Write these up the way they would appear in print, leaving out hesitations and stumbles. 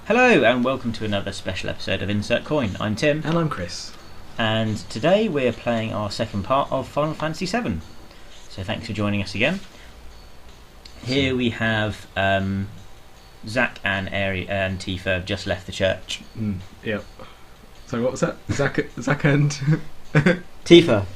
Hello and welcome to another special episode of Insert Coin. I'm Tim. And I'm Chris. And today we're playing our second part of Final Fantasy VII. So thanks for joining us again. Here we have Zach and Tifa have just left the church. Yep. So what was that? Zach and... Tifa.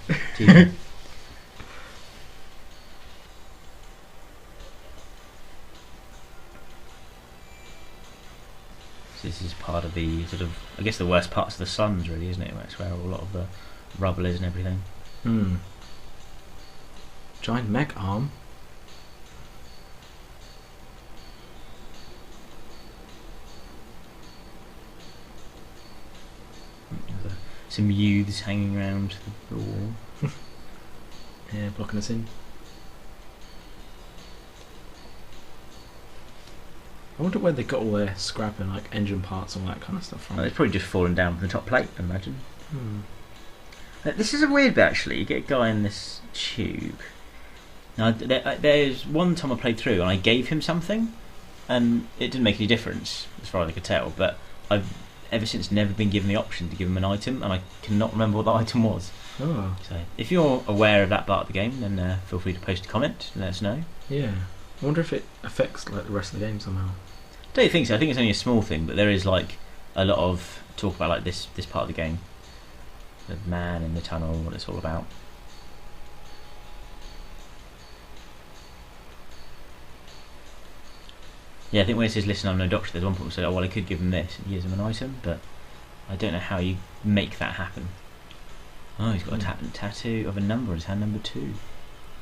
So this is part of the sort of, I guess, the worst parts of the slums, really, isn't it? That's where a lot of the rubble is and everything. Giant mech arm. Some youths hanging around the wall. Yeah, blocking us in. I wonder where they got all their scrap and like engine parts and all that kind of stuff from. Well, it's probably just fallen down from the top plate, I imagine. This is a weird bit, actually. You get a guy in this tube. Now, there's one time I played through and I gave him something, and it didn't make any difference as far as I could tell. But I've ever since never been given the option to give him an item, and I cannot remember what the item was. Oh. So if you're aware of that part of the game, then feel free to post a comment and let us know. Yeah. I wonder if it affects like the rest of the game somehow. Don't think so. I think it's only a small thing, but there is like a lot of talk about like this part of the game, the man in the tunnel, what it's all about. Yeah, I think when it says listen, I'm no doctor, there's one point where it said, oh well, I could give him this and gives him an item, but I don't know how you make that happen. Oh, he's got a tattoo of a number on his hand, number 2.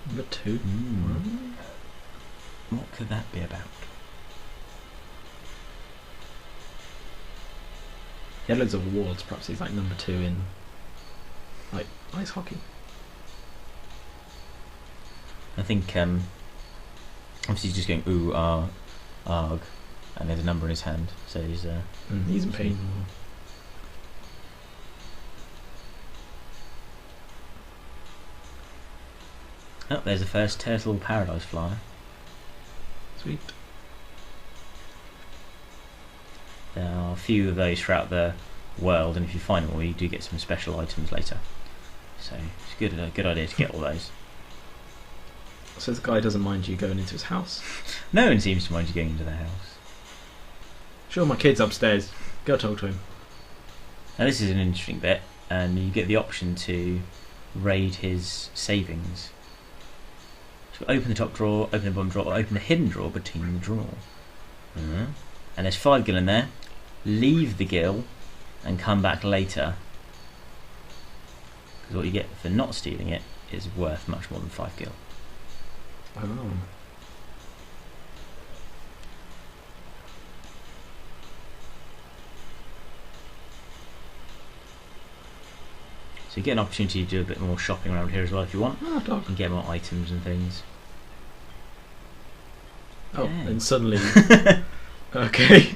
Number 2? What could that be about? He had loads of awards, perhaps he's like number 2 in like ice hockey. I think obviously he's just going ooh, arg, and there's a number in his hand, so he's in pain. Oh, there's the first turtle paradise flyer. Sweet. There are a few of those throughout the world, and if you find them all, you do get some special items later. So it's a good idea to get all those. So the guy doesn't mind you going into his house? No one seems to mind you going into their house. Sure, my kid's upstairs. Go talk to him. Now this is an interesting bit, and you get the option to raid his savings. So open the top drawer, open the bottom drawer, or open the hidden drawer between the drawer. And there's 5 gil in there. Leave the gil and come back later, because what you get for not stealing it is worth much more than 5 gil. Oh. So you get an opportunity to do a bit more shopping around here as well if you want. Oh, dog. And get more items and things. Oh, Yeah. and suddenly... Okay.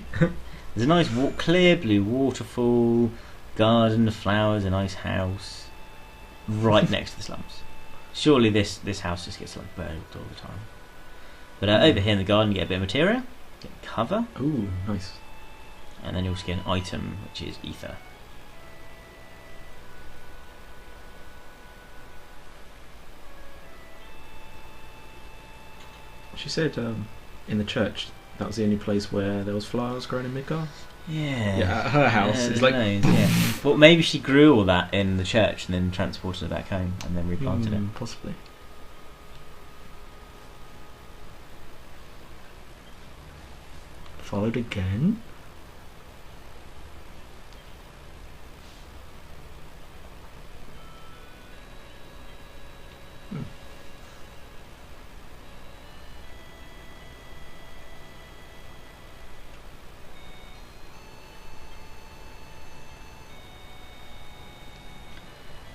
There's a nice clear blue waterfall, garden of flowers, a nice house, right next to the slums. Surely this house just gets like burned all the time. But over here in the garden you get a bit of material, get cover, Ooh, nice. and then you also get an item which is ether. She said in the church that was the only place where there was flowers growing in Midgar. Yeah. Yeah, at her house. Yeah, It's like... yeah. But maybe she grew all that in the church and then transported it back home and then replanted it. Possibly. Followed again.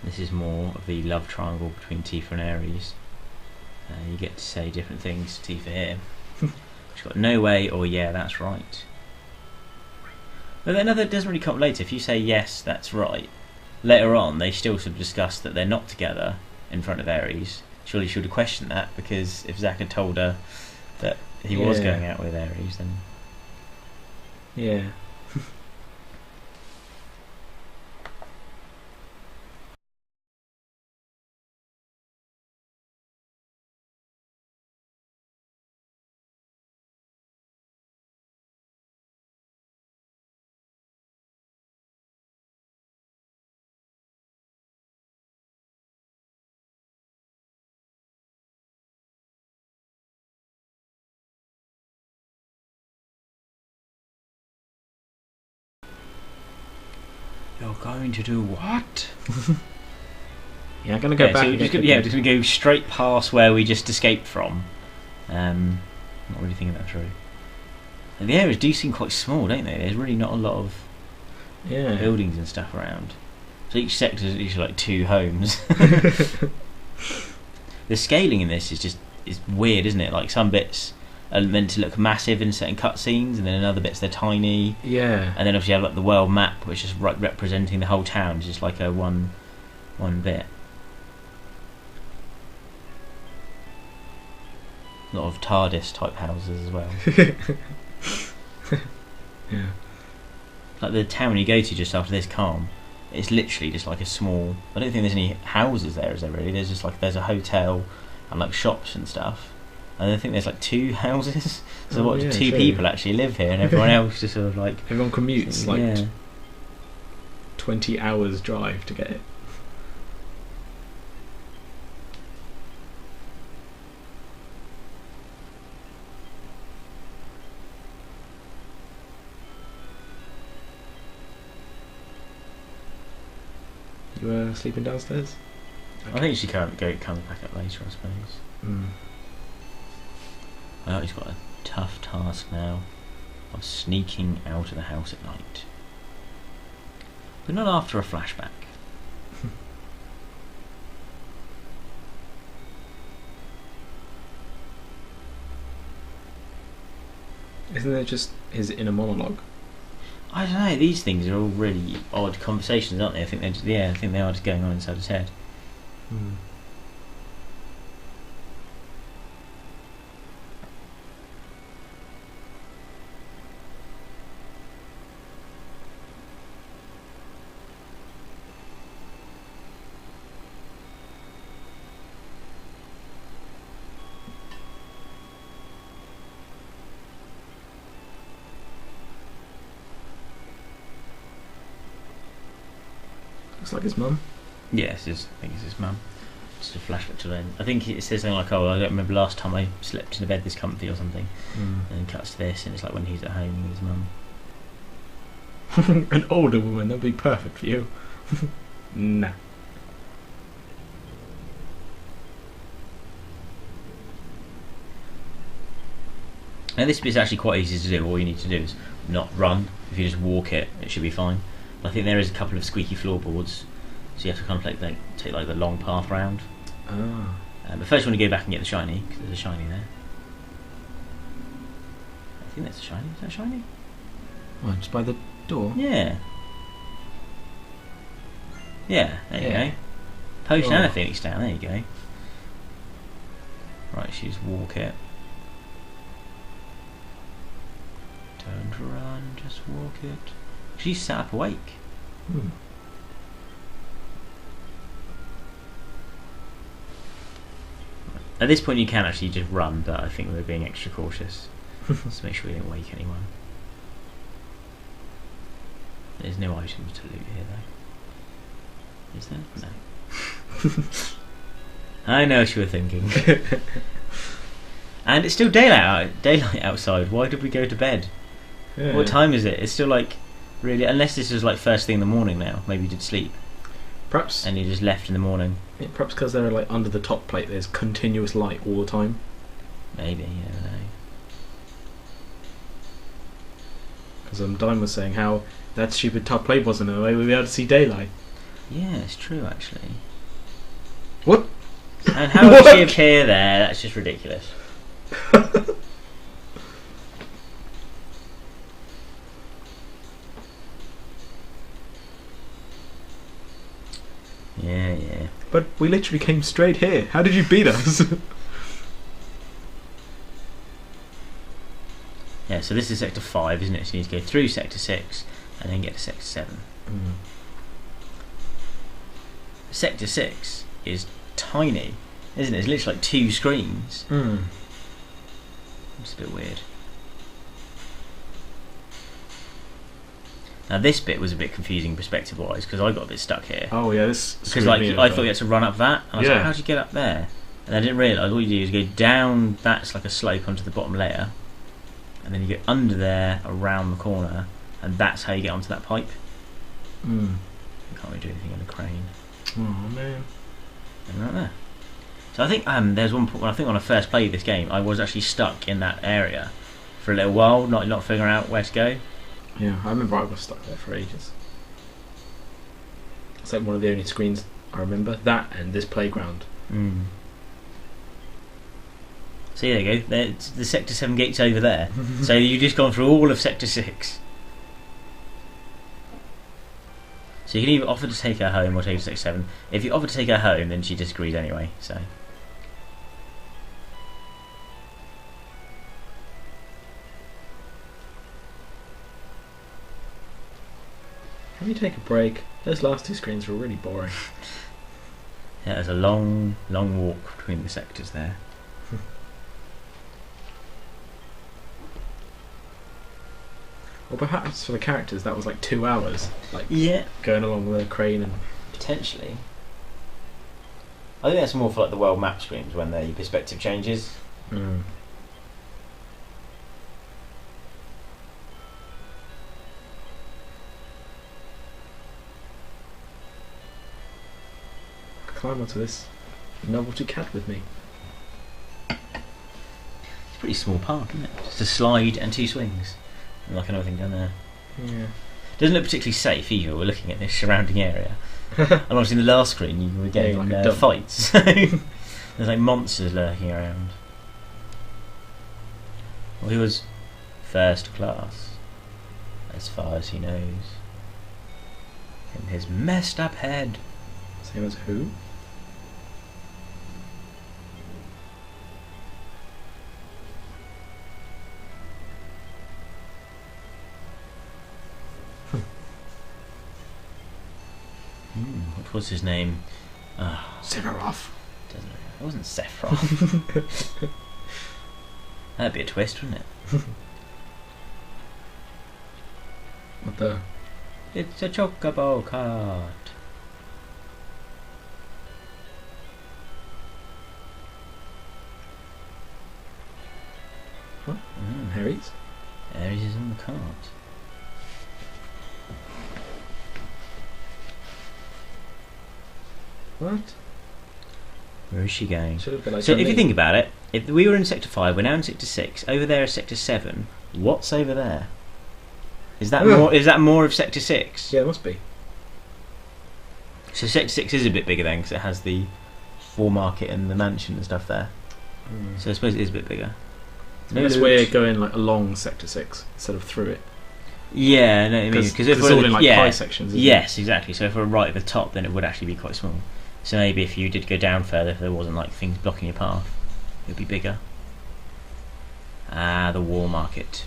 This is more of the love triangle between Tifa and Ares. You get to say different things to Tifa here. She's got no way or yeah, that's right. But then it doesn't really come later. If you say yes, that's right, later on they still sort of discuss that they're not together in front of Ares. Surely she would have questioned that, because if Zack had told her that he was going out with Ares, then... Yeah. going to do what? Yeah, I'm gonna go back. So and we're get just gonna go straight past where we just escaped from. Not really thinking that through. And the areas do seem quite small, don't they? There's really not a lot of buildings and stuff around. So each sector is usually like 2 homes. The scaling in this is weird, isn't it? Like some bits are meant to look massive in certain cutscenes, and then in other bits they're tiny. Yeah. And then obviously you have like the world map, which is representing the whole town, just like a one bit. A lot of TARDIS type houses as well. Yeah. Like the town you go to just after this calm, it's literally just like a small. I don't think there's any houses there, is there really? There's just like there's a hotel and like shops and stuff. And I think there's like 2 houses. So two true. people actually live here, and everyone else just sort of like Everyone commutes like yeah. 20 hours drive to get it. You were sleeping downstairs? I think she comes back up later, I suppose. Well, he's got a tough task now of sneaking out of the house at night. But not after a flashback. Isn't there just his inner monologue? I don't know, these things are all really odd conversations, aren't they? I think I think they are just going on inside his head. Looks like his mum. Yes, I think it's his mum. Just a flashback to then. I think it says something like, "Oh, I don't remember last time I slept in a bed this comfy" or something. And then cuts to this, and it's like when he's at home with his mum. An older woman, that'd be perfect for you. Nah. Now this bit's actually quite easy to do. All you need to do is not run. If you just walk it, it should be fine. But I think there is a couple of squeaky floorboards, so you have to kind of take like the long path round. Ah. But first you want to go back and get the shiny, because there's a shiny there. I think that's a shiny. Is that a shiny? Oh, just by the door? Yeah. Yeah, there you Yeah. go. Potion Oh. and a Phoenix down, there you go. Right, so you just walk it. Don't run, just walk it. She's sat up awake. At this point you can actually just run, but I think we're being extra cautious. Let's make sure we don't wake anyone. There's no items to loot here though. Is there? No. I know what you were thinking. And it's still daylight outside. Why did we go to bed? Yeah. What time is it? It's still like really, unless this was like first thing in the morning now. Maybe you did sleep Perhaps. and you just left in the morning. Yeah, perhaps because they're like under the top plate, there's continuous light all the time. Maybe, you never know. Because Dime was saying how that stupid top plate wasn't in the way we'd be able to see daylight. Yeah, it's true actually. What? And how would she appear there? That's just ridiculous. Yeah. But we literally came straight here. How did you beat us? Yeah, so this is sector 5, isn't it? So you need to go through sector 6 and then get to sector 7. Sector 6 is tiny, isn't it? It's literally like 2 screens. It's a bit weird. Now this bit was a bit confusing perspective wise because I got a bit stuck here. Oh yeah, this. Because like I thought you had to run up that, and I was like, how do you get up there? And I didn't realise all you do is go down. That's like a slope onto the bottom layer, and then you go under there, around the corner, and that's how you get onto that pipe. Can't really do anything on the crane. Oh man. And right there. So I think there's one point when I think when I first played this game, I was actually stuck in that area for a little while, not figuring out where to go. Yeah, I remember I was stuck there for ages. It's like one of the only screens I remember. That and this playground. Mm. So there you go. There's the Sector 7 gate's over there. So you've just gone through all of Sector 6. So you can either offer to take her home or take her to Sector 7. If you offer to take her home, then she disagrees anyway. So. Can we take a break? Those last two screens were really boring. Yeah, there's a long, long walk between the sectors there. Or perhaps for the characters that was like 2 hours. Like Yeah, going along the crane and... potentially. I think that's more for like the world map screens when the perspective changes. Mm. Climb onto this novelty cat with me. It's a pretty small park, isn't it? Just a slide and 2 swings. And like another thing down there. Yeah. Doesn't look particularly safe either. We're looking at this surrounding area. And obviously in the last screen you were getting like a dump. fights. There's like monsters lurking around. Well, he was first class, as far as he knows. In his messed up head. Same as who? What was his name? Sephiroth. Doesn't know. It wasn't Sephiroth. That'd be a twist, wouldn't it? What the? It's a chocobo cart. What? Mm. Harry's? Ares is on the cart. What? Where is she going? Should have been like So if me. you think about it, if we were in Sector 5, we're now in Sector 6, over there is Sector 7, what's over there? Is that more? Is that more of Sector 6? Yeah, it must be. So Sector 6 is a bit bigger then, because it has the War Market and the mansion and stuff there. Mm. So I suppose it is a bit bigger. Unless we're going like along Sector 6 instead of through it. Yeah, no, I mean, because if it's we're all in like yeah, pie sections. Isn't yes, exactly. So if we're right at the top, then it would actually be quite small. So maybe if you did go down further, if there wasn't like things blocking your path, it would be bigger. Ah, the War Market.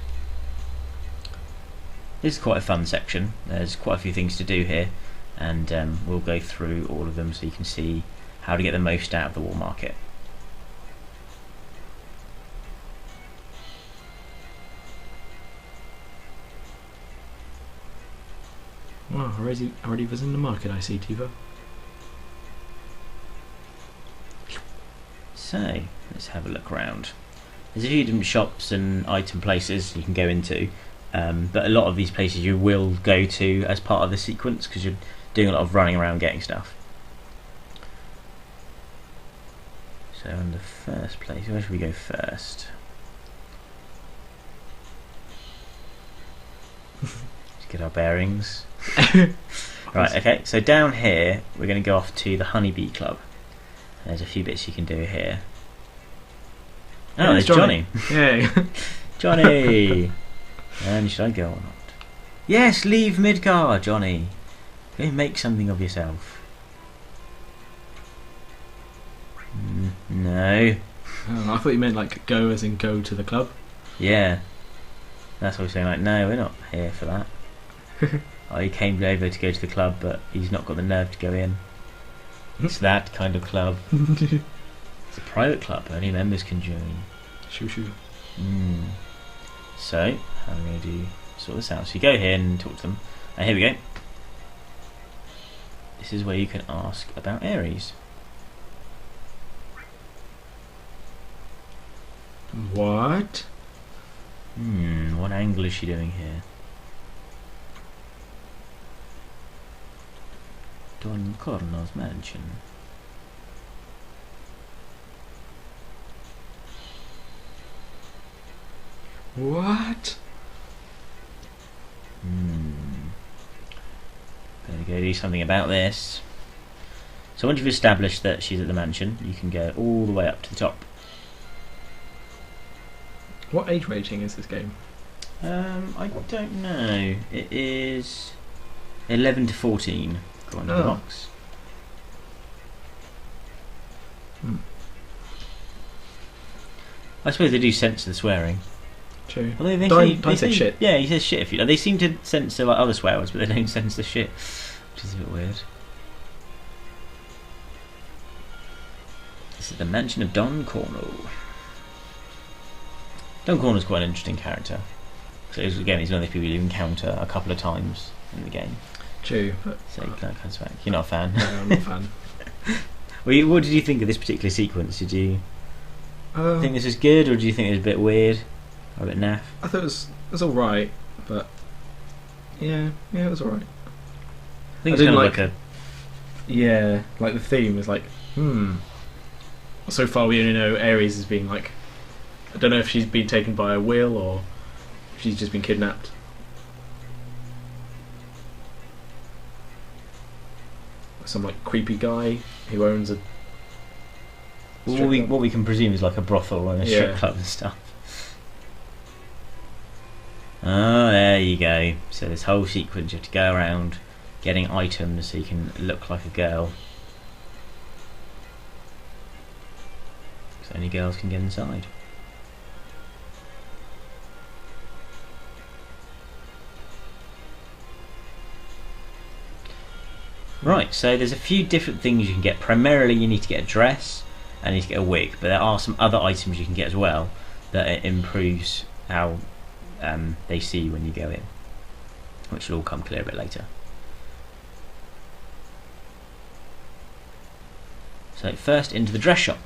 This is quite a fun section. There's quite a few things to do here, and we'll go through all of them so you can see how to get the most out of the War Market. Wow, already was in the market, I see, Tivo. So, let's have a look around. There's a few different shops and item places you can go into, but a lot of these places you will go to as part of the sequence because you're doing a lot of running around getting stuff. So in the first place, where should we go first? Let's get our bearings. Right, okay, so down here we're going to go off to the Honeybee Club. There's a few bits you can do here. Oh, there's Johnny. Yay. Johnny! And should I go or not? Yes, leave Midgar, Johnny. Go make something of yourself. No. Oh, I thought you meant like go as in go to the club. Yeah. That's what we're saying, like, no, we're not here for that. Oh, he came over to go to the club, but he's not got the nerve to go in. It's that kind of club. It's a private club, only members can join. Shoo shoo. So, how am I going to sort this out? So you go here and talk to them. And here we go. This is where you can ask about Ares. What? What angle is she doing here? Don Corno's mansion. What? Better go do something about this. So once you've established that she's at the mansion, you can go all the way up to the top. What age rating is this game? I don't know. It is 11 to 14. Go on the box. I suppose they do censor the swearing. True. Although Don't say shit. Yeah, he says shit. They seem to censor like other swear words, but they don't censor shit, which is a bit weird. This is the mansion of Don Corno. Don Corno's quite an interesting character. So again, he's one of those people you encounter a couple of times in the game. True. But So he kind of comes back. You're not a fan. no, I'm not a fan. Well, what did you think of this particular sequence? Did you think this was good, or do you think it was a bit weird, or a bit naff? I thought it was alright, but yeah, it was alright. I think I it's kind of didn't like a Yeah, like the theme is like, So far we only know Ares as being like, I don't know if she's been taken by a whale or if she's just been kidnapped. Some like creepy guy who owns a strip what we can presume is like a brothel and a strip club and stuff. Oh, there you go. So this whole sequence, you have to go around getting items so you can look like a girl. So only girls can get inside. Right, so there's a few different things you can get. Primarily you need to get a dress and you need to get a wig, but there are some other items you can get as well that it improves how they see you when you go in, which will all come clear a bit later. So first into the dress shop.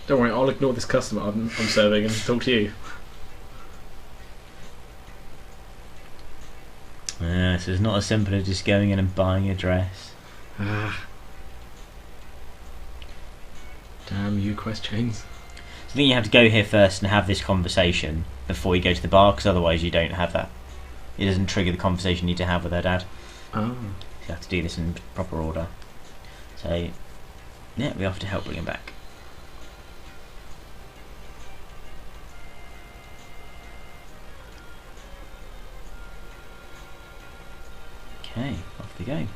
Don't worry, I'll ignore this customer I'm serving and talk to you. So it's not as simple as just going in and buying a dress. Damn you, Quest Chains. So I think you have to go here first and have this conversation before you go to the bar, because otherwise you don't have that. It doesn't trigger the conversation you need to have with her dad. Oh. So you have to do this in proper order. So yeah, we have to help bring him back. Okay, off we go.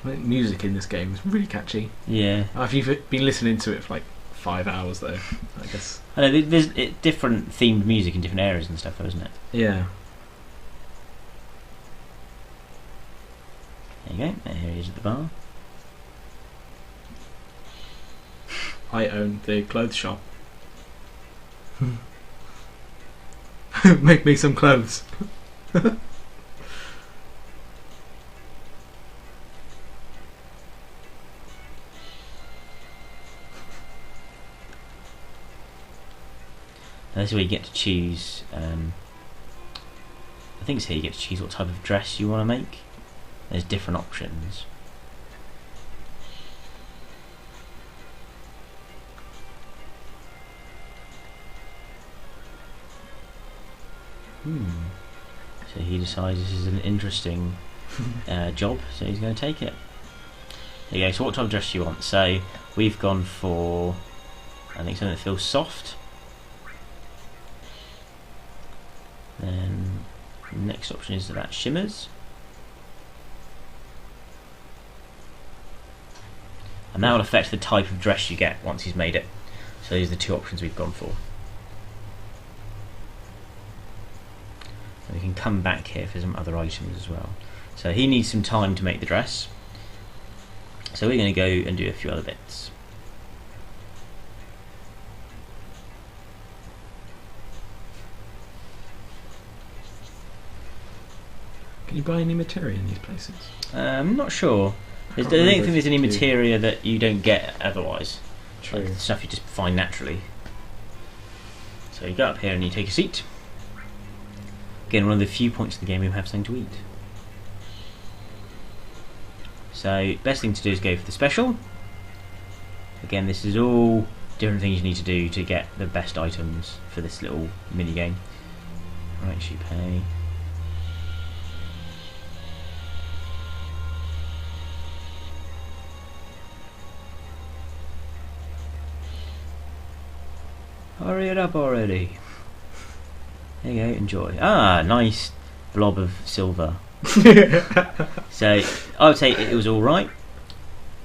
I think music in this game is really catchy. Yeah. If you've been listening to it for like 5 hours though, I guess. I know there's different themed music in different areas and stuff, though, isn't it? Yeah. There you go. Here he is at the bar. I own the clothes shop. Make me some clothes. This is where you get to choose. I think it's here you get to choose what type of dress you want to make. There's different options. So he decides this is an interesting job, so he's going to take it. There you go. So what type of dress do you want? So we've gone for, I think, something that feels soft. Then the next option is that shimmers. And that will affect the type of dress you get once he's made it. So these are the two options we've gone for. And we can come back here for some other items as well. So he needs some time to make the dress. So we're going to go and do a few other bits. Can you buy any materia in these places? I'm not sure. I don't think there's any materia that you don't get otherwise. True. Like stuff you just find naturally. So you go up here and you take a seat. Again, one of the few points in the game we have something to eat. So best thing to do is go for the special. Again, this is all different things you need to do to get the best items for this little mini game. Right, you pay. Hurry it up already. There you go, enjoy. Ah, nice blob of silver. So I would say it was alright.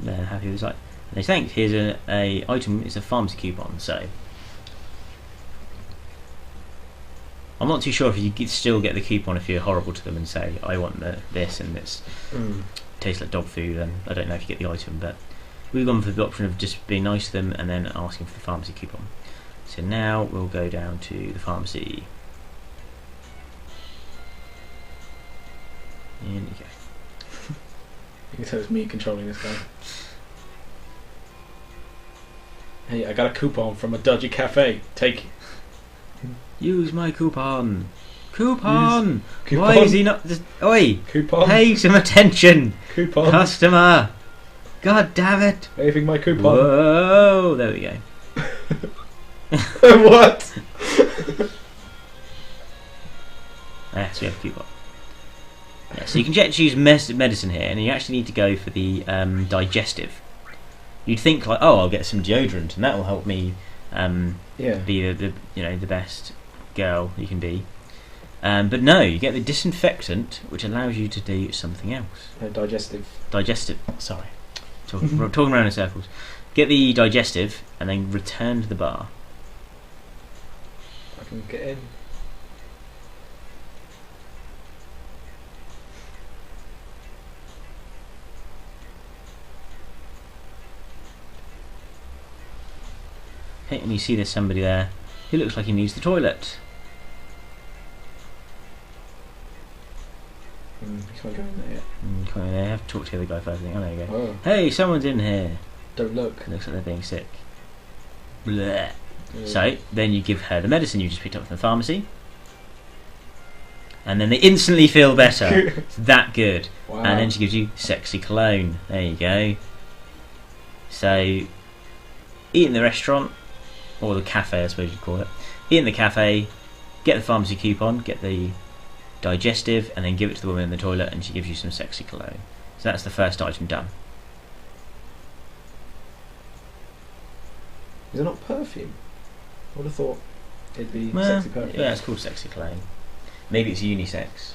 They're happy with it. They say thanks, here's a item, it's a pharmacy coupon, so I'm not too sure if you still get the coupon if you're horrible to them and say I want this and this tastes like dog food, then I don't know if you get the item, but we've gone for the option of just being nice to them and then asking for the pharmacy coupon. So now we'll go down to the pharmacy. In you go. You can tell it's me controlling this guy. Hey, I got a coupon from a dodgy cafe. Take it. Use my coupon. Coupon! Coupon. Why is he not just... Oi! Coupon. Pay some attention! Coupon. Customer! God damn it! Waving my coupon. Whoa! There we go. What? So we have a coupon. Yeah, so you can just use medicine here, and you actually need to go for the digestive. You'd think like, oh, I'll get some deodorant, and that will help me be the best girl you can be. But no, you get the disinfectant, which allows you to do something else. Digestive. Digestive. Sorry, talking around in circles. Get the digestive, and then return to the bar. I can get in. Okay, and you see there's somebody there who looks like he needs the toilet. You can't go in there yet. Come in there, I have to talk to the other guy first. I think. Oh, there you go. Oh. Hey, someone's in here. Don't look. Looks like they're being sick. Blech. Yeah. So then you give her the medicine you just picked up from the pharmacy, and then they instantly feel better. It's that good. Wow. And then she gives you sexy cologne. There you go. So eat in the restaurant, or the cafe I suppose you'd call it. Eat in the cafe, get the pharmacy coupon, get the digestive, and then give it to the woman in the toilet, and she gives you some sexy cologne. So that's the first item done. Is it not perfume? I would have thought it'd be Well, sexy perfume. yeah, it's called sexy cologne. Maybe it's unisex.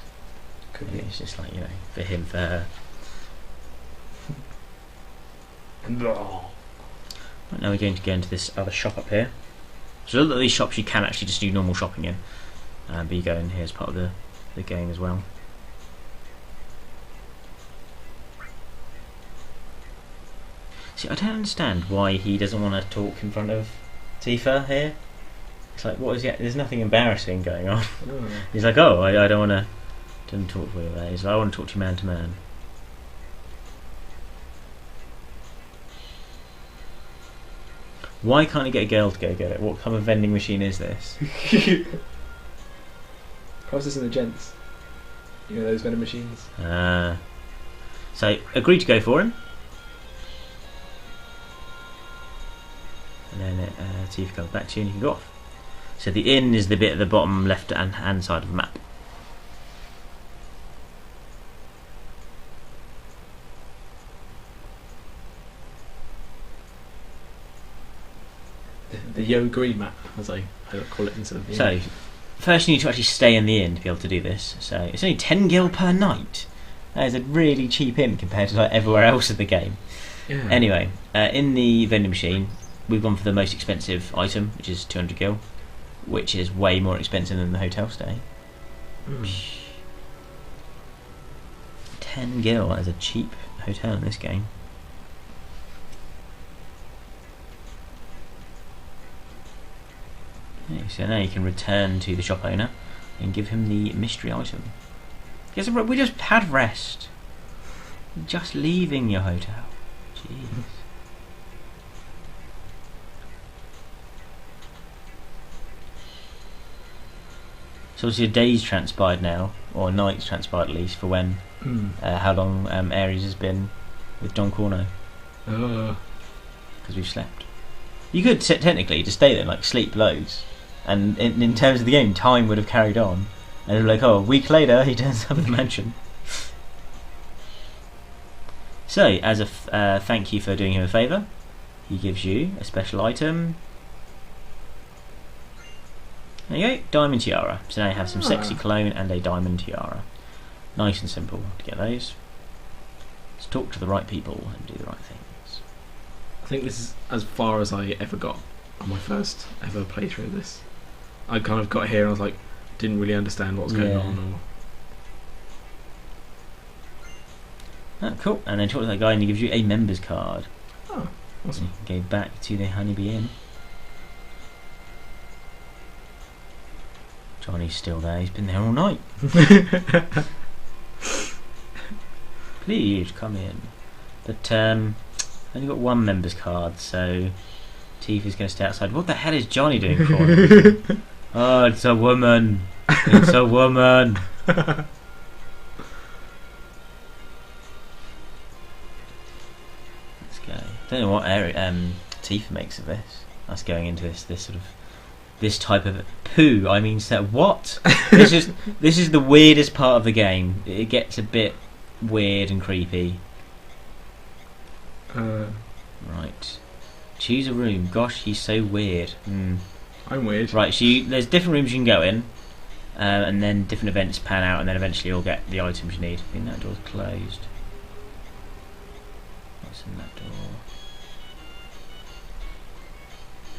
Could Maybe be. it's just like, you know, for him, for her. No. Right, now we're going to go into this other shop up here. So a lot of these shops you can actually just do normal shopping in, but you go in here as part of the game as well. See, I don't understand why he doesn't want to talk in front of Tifa here. It's like, what is it? There's nothing embarrassing going on. Oh. He's like, oh, I don't want to talk to you about it. He's like, I want to talk to you man to man. Why can't he get a girl to go get it? What kind of vending machine is this? Prices and the gents. You know those vending machines? So, agree to go for him. And then Tifa comes back to you and you can go off. So the inn is the bit at the bottom left hand side of the map. The Yo Green map, as I call it instead of the So, inn. first you need to actually stay in the inn to be able to do this. So it's only 10 gil per night. That is a really cheap inn compared to like everywhere else in the game. Yeah. Anyway, in the vending machine, we've gone for the most expensive item, which is 200 gil, which is way more expensive than the hotel stay. 10 gil, that is a cheap hotel in this game. Okay, so now you can return to the shop owner and give him the mystery item. Yes, we just had rest. Just leaving your hotel. Jeez. So obviously a day's transpired now, or a night's transpired at least, for when, how long Ares has been with Don Corno. Because we've slept. You could technically just stay there and like sleep loads, and in terms of the game, time would have carried on. And they're like, oh, a week later, he turns up at the mansion. So, as a thank you for doing him a favour, he gives you a special item. There you go, diamond tiara. So now you have some sexy cologne and a diamond tiara. Nice and simple to get those. Let's talk to the right people and do the right things. I think this is as far as I ever got on my first ever playthrough of this. I kind of got here and I was like, didn't really understand what was going on. Oh, cool. And then talk to that guy and he gives you a member's card. Oh, awesome. So you go back to the Honeybee Inn. Johnny's still there, he's been there all night. Please come in. But only got one member's card, so Tifa's going to stay outside. What the hell is Johnny doing for him? Oh, it's a woman. It's a woman. Let's go. Don't know what Tifa makes of this. Us going into this sort of this type of poo. I mean, so what? this is the weirdest part of the game. It gets a bit weird and creepy. Right. Choose a room. Gosh, he's so weird. I'm weird. Right, so there's different rooms you can go in, and then different events pan out, and then eventually you'll get the items you need. I think that door's closed. What's in that door?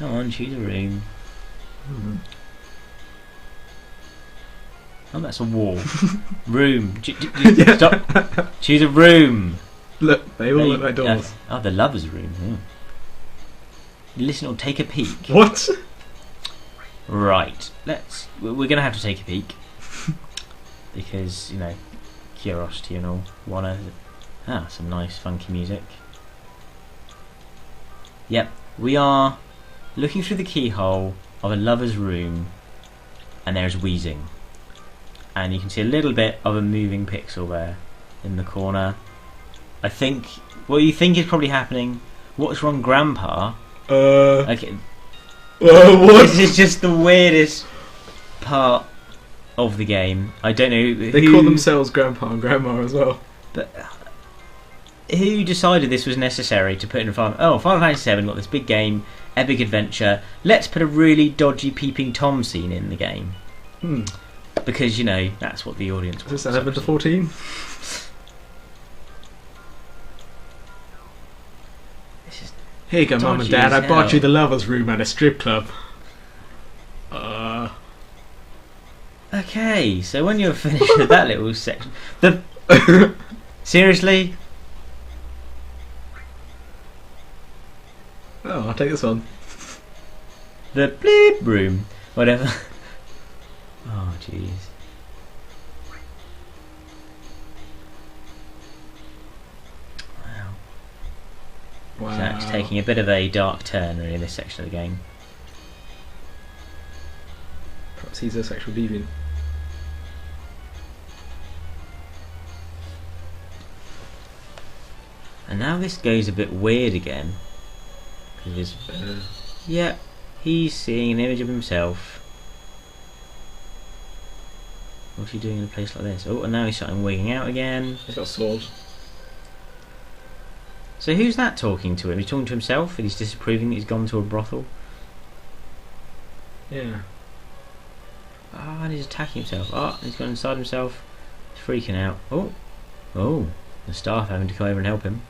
Come on, choose a room. Oh, that's a wall. Room. Stop. Choose a room. Look, they all look like doors. Oh, the lover's room. Listen or take a peek. What? Right. We're going to have to take a peek. Because, you know, curiosity and all. Some nice funky music. Yep. We are looking through the keyhole of a lover's room, and there's wheezing, and you can see a little bit of a moving pixel there in the corner. I think what you think is probably happening. What's wrong, Grandpa? Okay. What? This is just the weirdest part of the game. I don't know. They call themselves Grandpa and Grandma as well. But who decided this was necessary to put in Final Fantasy VII got this big game, epic adventure. Let's put a really dodgy peeping Tom scene in the game. Because, you know, that's what the audience wants. Is this 11 to 14? Here you go, Mum and Dad. I bought you the lover's room at a strip club. Okay, so when you're finished with that little section, seriously? Oh, I'll take this one. The bleep room, whatever. Oh, jeez. Wow. So it's taking a bit of a dark turn, really, in this section of the game. Perhaps he's a sexual deviant. And now this goes a bit weird again. Because yeah, he's seeing an image of himself. What's he doing in a place like this? Oh, and now he's starting wigging out again. He's got a sword. So who's that talking to him? He's talking to himself and he's disapproving that he's gone to a brothel? Yeah. Ah, and he's attacking himself. Ah, he's gone inside himself. He's freaking out. Oh, the staff having to come over and help him.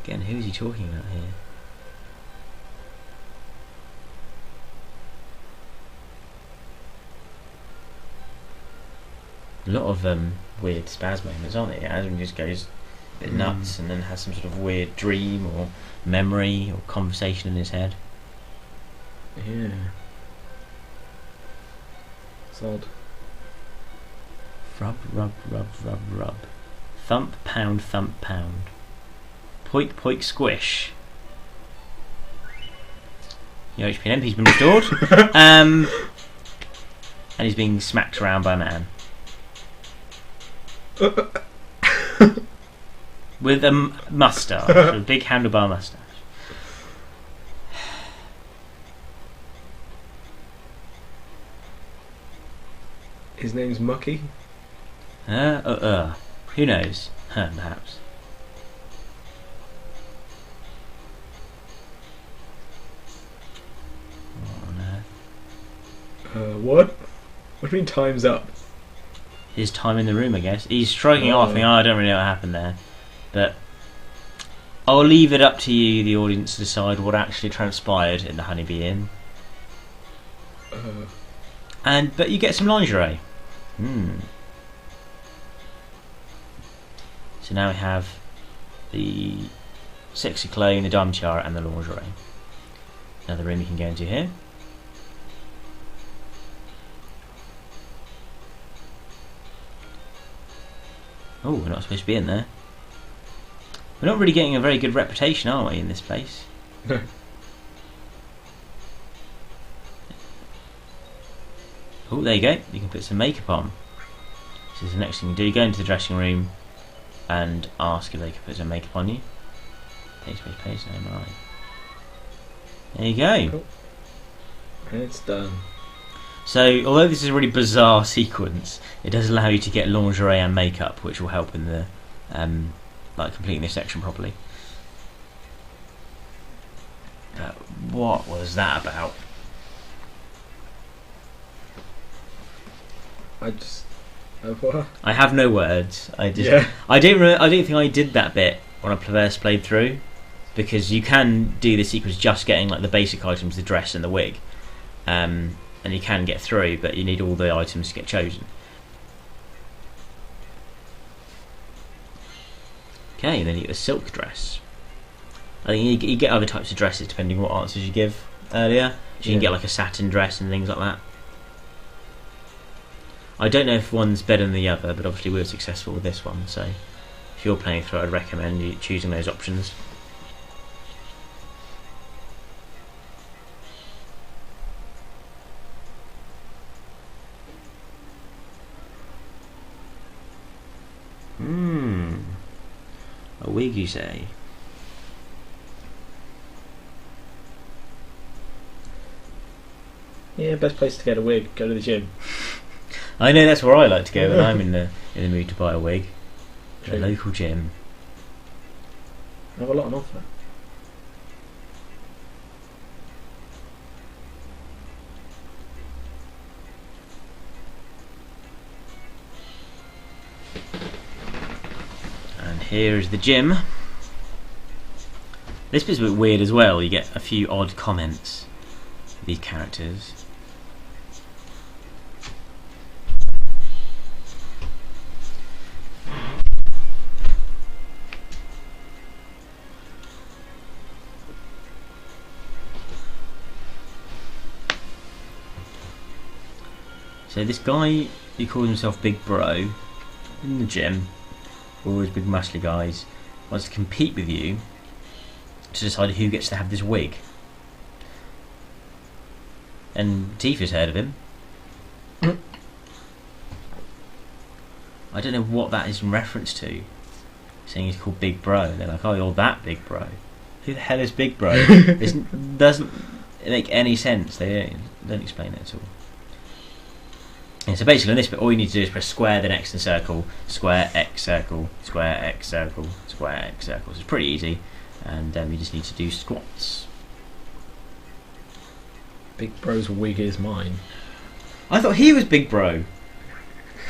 Again, who is he talking about here? A lot of weird spaz moments, aren't there? As he just goes bit nuts, and then has some sort of weird dream or memory or conversation in his head. Yeah. It's odd. Rub, rub, rub, rub, rub. Thump, pound, thump, pound. Poik, poik, squish. Your HP and MP's been restored. And he's being smacked around by a man. With a moustache. A big handlebar moustache. His name's Mucky. Who knows? Perhaps. What? What do you mean time's up? His time in the room, I guess. He's striking off, thinking, I don't really know what happened there. But I'll leave it up to you, the audience, to decide what actually transpired in the Honeybee Inn. But you get some lingerie. So now we have the sexy clone, the diamond tiara, and the lingerie. Another room you can go into here. Oh, we're not supposed to be in there. We're not really getting a very good reputation, are we, in this place? No. Oh, there you go. You can put some makeup on. This is the next thing you do. You go into the dressing room and ask if they can put some makeup on you. Page, no, right. There you go. Cool. And it's done. So, although this is a really bizarre sequence, it does allow you to get lingerie and makeup, which will help in the like completing this section properly. But what was that about? I have no words. I don't think I did that bit when I first played through, because you can do the sequence just getting like the basic items, the dress and the wig, and you can get through, but you need all the items to get chosen. Okay, then you get the silk dress. I think you get other types of dresses depending on what answers you give earlier. So you can get like a satin dress and things like that. I don't know if one's better than the other, but obviously we were successful with this one, so if you're playing through, I'd recommend you choosing those options. A wig, you say? Yeah, best place to get a wig, go to the gym. I know, that's where I like to go when I'm in the mood to buy a wig. A local gym. I have a lot on offer. And here is the gym. This bit's a bit weird as well. You get a few odd comments with these characters. So this guy who calls himself Big Bro in the gym, always big muscly guys, wants to compete with you to decide who gets to have this wig. And Tifa's heard of him. I don't know what that is in reference to, saying he's called Big Bro. They're like, oh, you're that Big Bro. Who the hell is Big Bro? This doesn't make any sense. They don't explain it at all. Yeah, so basically on this bit, all you need to do is press square, then X and circle, square, X, circle, square, X, circle, square, X, circle. So it's pretty easy, and you just need to do squats. Big Bro's wig is mine. I thought he was Big Bro.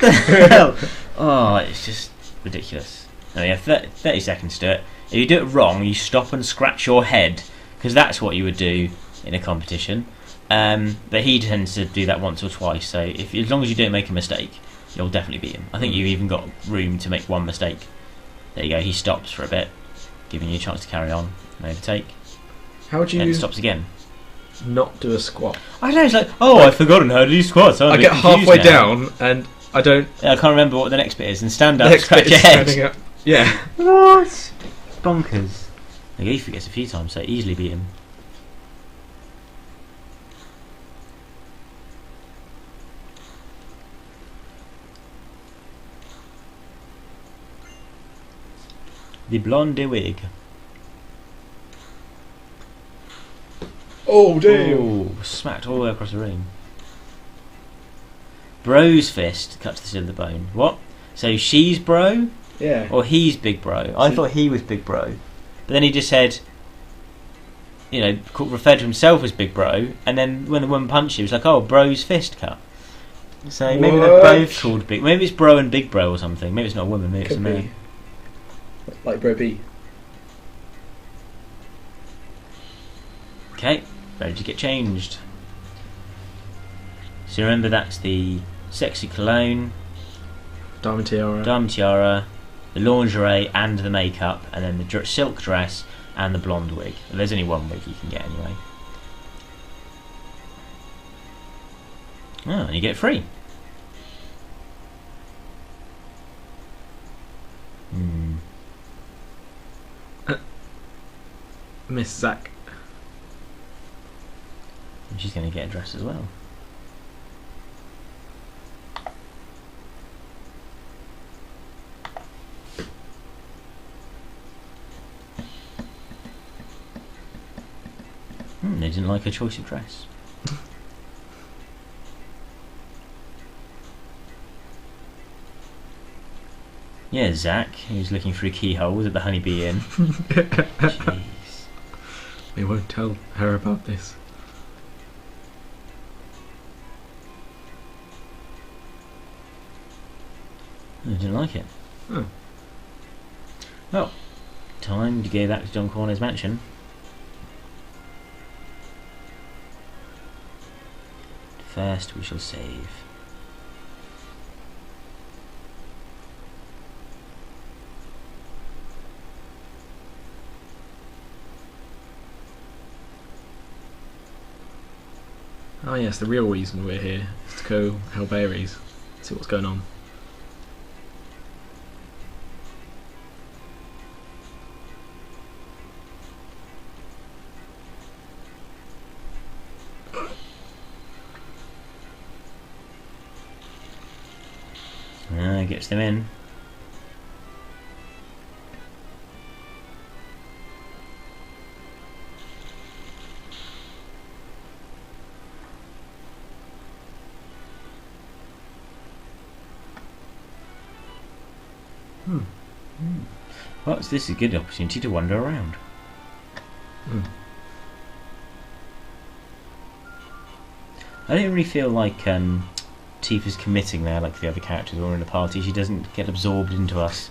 The hell? Oh, it's just ridiculous. Now you have 30 seconds to do it. If you do it wrong, you stop and scratch your head, because that's what you would do in a competition. But he tends to do that once or twice, so as long as you don't make a mistake, you'll definitely beat him. I think you've even got room to make one mistake. There you go, he stops for a bit, giving you a chance to carry on and overtake. How would you And it stops again. not do a squat? I don't know, it's like, oh, I've forgotten how to do squats. I get halfway down and I don't. Yeah, I can't remember what the next bit is. And stand up, The next scratch bit your is head. standing up. Yeah. What? Bonkers. Okay, he forgets a few times, so easily beat him. The blonde wig. Oh damn! Oh, smacked all the way across the room. Bro's fist cut to the side of the bone. What? So she's bro? Yeah. Or he's big bro? I thought he was big bro. But then he just said, you know, referred to himself as big bro, and then when the woman punched him, he was like, oh, bro's fist cut. So maybe they're both called big. Maybe it's bro and big bro or something. Maybe it's not a woman, maybe it's a man. Like Bro B. Okay, ready to get changed. So remember, that's the sexy cologne, Diamond tiara. diamond tiara, the lingerie and the makeup, and then the silk dress and the blonde wig. And there's only one wig you can get anyway. Oh, and you get free. Miss Zach. And she's going to get a dress as well. They didn't like her choice of dress. Yeah, Zach, who's looking through keyholes at the Honeybee Inn. Jeez. We won't tell her about this. I didn't like it. Oh. Well, time to go back to John Corner's mansion. First we shall save. Oh yes, the real reason we're here is to go help Ares. See what's going on. Gets them in. Well, this is a good opportunity to wander around. I don't really feel like Tifa's committing there like the other characters who are in the party. She doesn't get absorbed into us.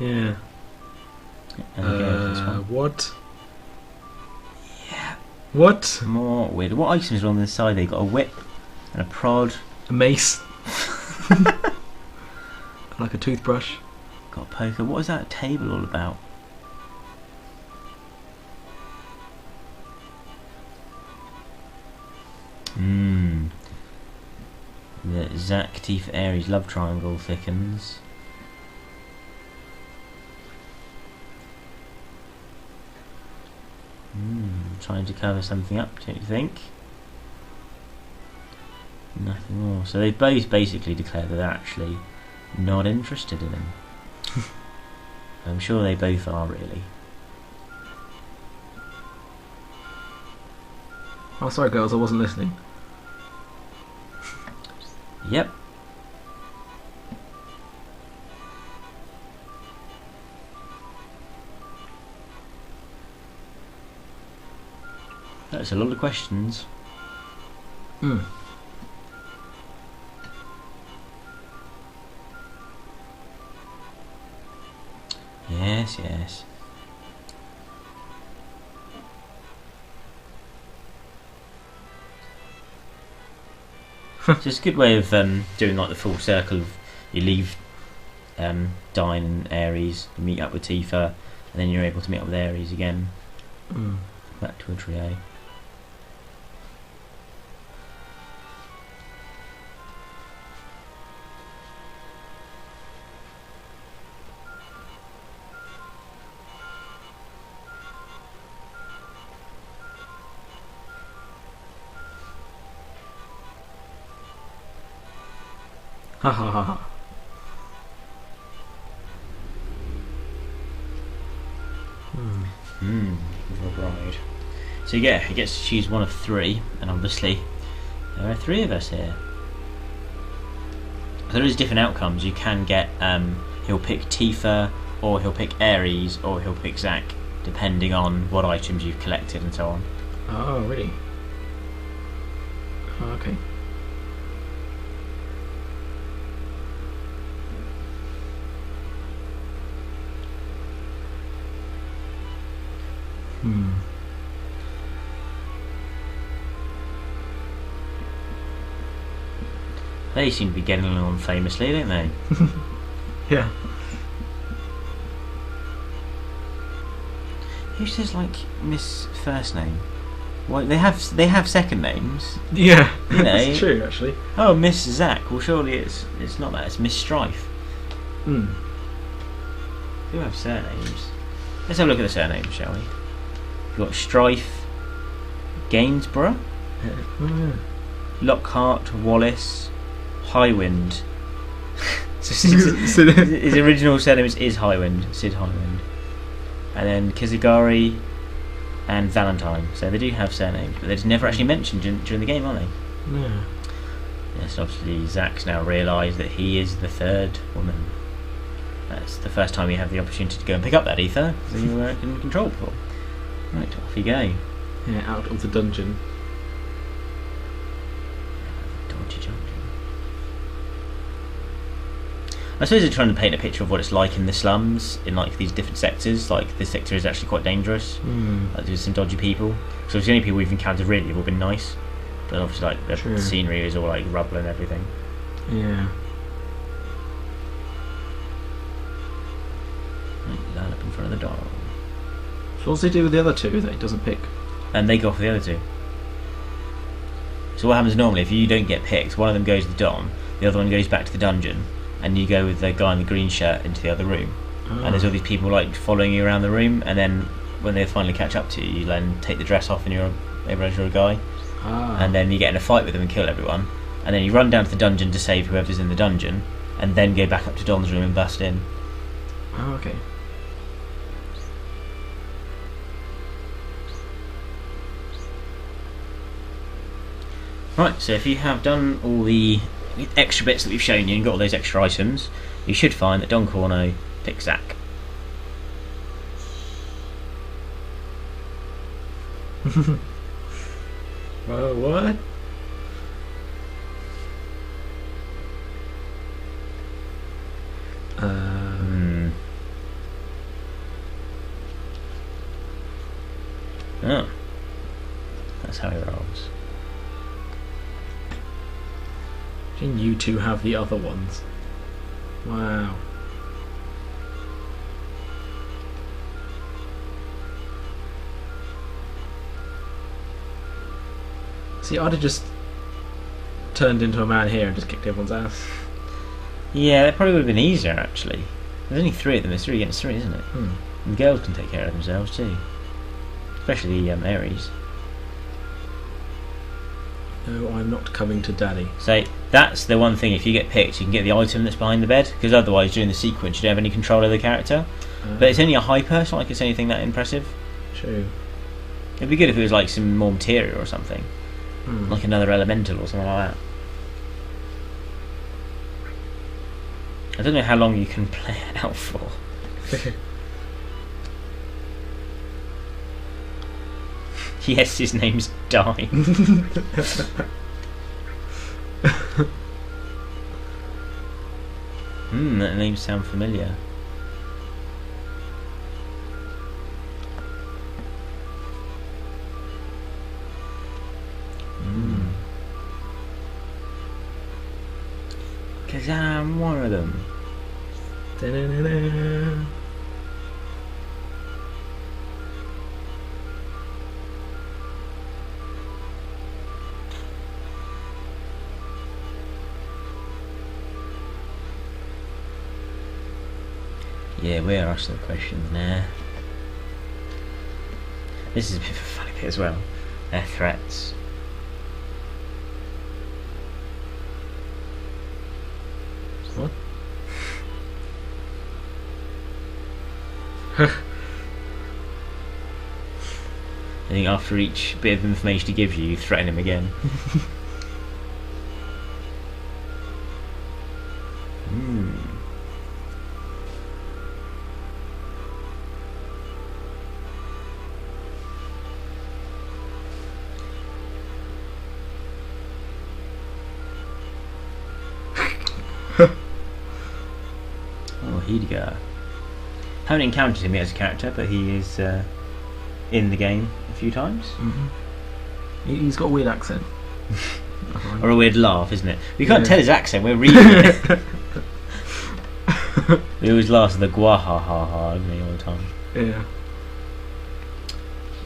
Yeah. And what? Yeah. What? More weird. What items are on the side? They got a whip and a prod. A mace. Like a toothbrush. Got a poker. What is that table all about? The Zack Tifa Ares love triangle thickens. Trying to cover something up, don't you think? Nothing more. So they both basically declare that they're actually not interested in him. I'm sure they both are, really. Oh, sorry, girls, I wasn't listening. Yep. That's a lot of questions. Yes, yes. So it's a good way of doing like the full circle of you leave dine in Ares, you meet up with Tifa, and then you're able to meet up with Ares again. Back to a trio. Ha ha ha ha. Right. So yeah, he gets to choose one of three, and obviously there are three of us here. So there is different outcomes. You can get he'll pick Tifa, or he'll pick Ares, or he'll pick Zack, depending on what items you've collected and so on. Oh, really? Oh, okay. They seem to be getting along famously, don't they? Yeah. Who says like Miss First Name? Well, they have second names. Yeah, You know. that's true, actually. Oh, Miss Zack. Well, surely it's not that. It's Miss Strife. Hmm. Who have surnames? Let's have a look at the surnames, shall we? We've got Strife, Gainsborough, Oh, Lockhart, Wallace, Highwind. So yeah. his original surname is Highwind, Sid Highwind. And then Kizigari and Valentine. So they do have surnames, but they're just never actually mentioned during the game, are they? Yeah. Yes, obviously Zack's now realised that he is the third woman. That's the first time you have the opportunity to go and pick up that ether that you were in control for. Right, off you go. Yeah, out of the dungeon. Dodgy junction. I suppose they're trying to paint a picture of what it's like in the slums, in like these different sectors. Like this sector is actually quite dangerous. Like there's some dodgy people. So the only people we've encountered really have all been nice. But obviously like the scenery is all like rubble and everything. Yeah. Line up in front of the door. So what's he do with the other two that he doesn't pick? And they go for the other two. So what happens normally, if you don't get picked, one of them goes to the Dom, the other one goes back to the dungeon, and you go with the guy in the green shirt into the other room. And there's all these people like following you around the room, and then when they finally catch up to you, you then take the dress off and they realise you're a guy. And then you get in a fight with them and kill everyone. And then you run down to the dungeon to save whoever's in the dungeon, and then go back up to Don's room and bust in. Oh, okay. Right, so if you have done all the extra bits that we've shown you and got all those extra items, you should find that Don Corno picks Zack. What? Oh. That's how he rolls. And you two have the other ones. Wow. See, I'd have just turned into a man here and just kicked everyone's ass. Yeah, that probably would have been easier actually. There's only three of them, it's 3 against 3, isn't it? And the girls can take care of themselves too. Especially Ares. No, I'm not coming to Daddy. So that's the one thing, if you get picked you can get the item that's behind the bed, because otherwise during the sequence you don't have any control of the character. But it's only a hyper, it's not like it's anything that impressive. True. It'd be good if it was like some more material or something. Like another elemental or something like that. I don't know how long you can play it out for. Yes, his name's Dine. That name sounds familiar. Because I'm one of them. Da-na-na-na. Yeah, we're asking the questions now. This is a bit of a funny bit as well. Their threats. What? I think after each bit of information he gives you, you threaten him again. Oh, Heidegger. Haven't encountered him yet as a character, but he is in the game a few times. He's got a weird accent. Or a weird laugh, isn't it? We can't Yeah. tell his accent, we're reading it. He always laughs at the gwahahaha, isn't he, all the time? Yeah.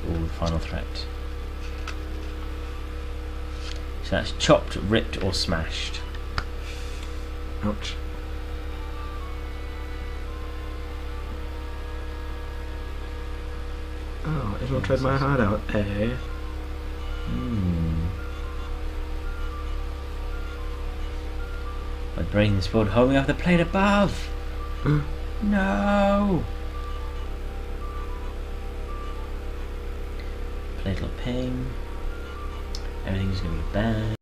Ooh, the final threat. So that's chopped, ripped, or smashed. Ouch. Oh, everyone tried my heart out. Eh? My brain is pulled homing off the plate above. No. Play a little pain. Everything's gonna be bad.